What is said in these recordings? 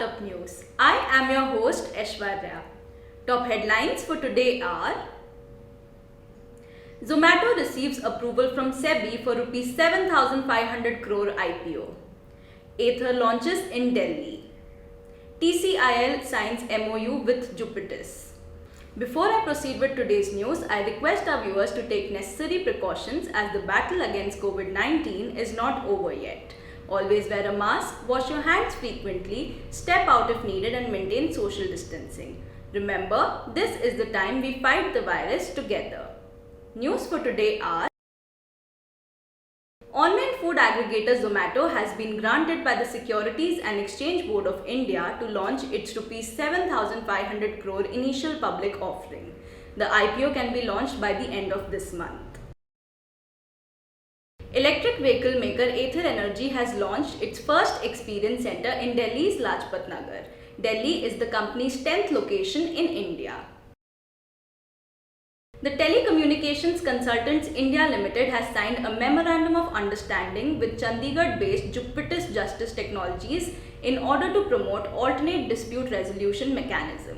Startup News. I am your host Aishwarya. Top headlines for today are: Zomato receives approval from SEBI for Rs 7,500 crore IPO. Ather launches in Delhi. TCIL signs MOU with Jupitus. Before I proceed with today's news, I request our viewers to take necessary precautions as the battle against COVID-19 is not over yet. Always wear a mask, wash your hands frequently, step out if needed and maintain social distancing. Remember, this is the time we fight the virus together. News for today are: Online food aggregator Zomato has been granted by the Securities and Exchange Board of India to launch its Rs 7,500 crore initial public offering. The IPO can be launched by the end of this month. Electric vehicle maker Ather Energy has launched its first experience center in Delhi's Lajpat Nagar. Delhi is the company's 10th location in India. The Telecommunications Consultants India Limited has signed a memorandum of understanding with Chandigarh-based Jupitus Justice Technologies in order to promote alternate dispute resolution mechanism.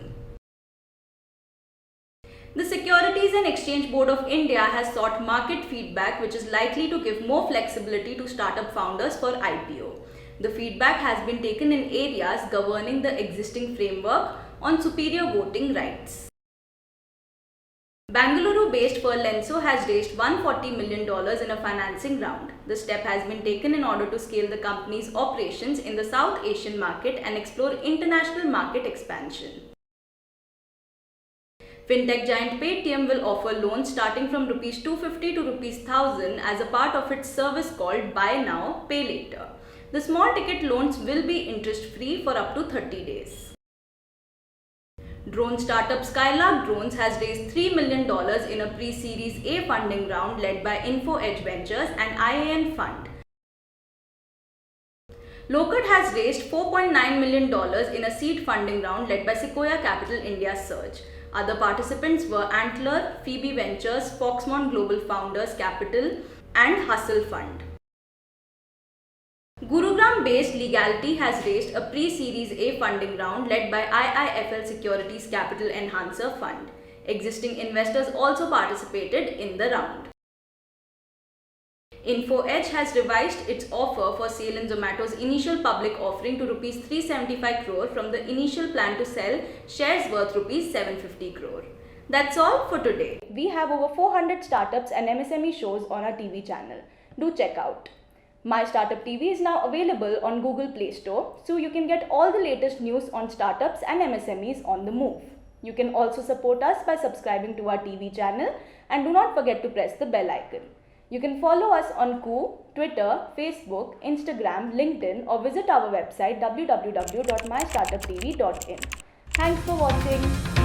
The Securities and Exchange Board of India has sought market feedback which is likely to give more flexibility to startup founders for IPO. The feedback has been taken in areas governing the existing framework on superior voting rights. Bangalore-based Furlenso has raised $140 million in a financing round. The step has been taken in order to scale the company's operations in the South Asian market and explore international market expansion. Fintech giant Paytm will offer loans starting from Rs 250 to Rs 1,000 as a part of its service called Buy Now, Pay Later. The small ticket loans will be interest-free for up to 30 days. Drone startup Skylark Drones has raised $3 million in a pre-Series A funding round led by InfoEdge Ventures and IAN Fund. Locate has raised $4.9 million in a seed funding round led by Sequoia Capital India Surge. Other participants were Antler, Phoebe Ventures, Foxmont Global Founders Capital and Hustle Fund. Gurugram-based Legality has raised a pre-Series A funding round led by IIFL Securities Capital Enhancer Fund. Existing investors also participated in the round. InfoEdge has revised its offer for sale in Zomato's initial public offering to Rs 375 crore from the initial plan to sell shares worth Rs 750 crore. That's all for today. We have over 400 startups and MSME shows on our TV channel. Do check out. My Startup TV is now available on Google Play Store, so you can get all the latest news on startups and MSMEs on the move. You can also support us by subscribing to our TV channel and do not forget to press the bell icon. You can follow us on Koo, Twitter, Facebook, Instagram, LinkedIn or visit our website www.mystartuptv.in. Thanks for watching.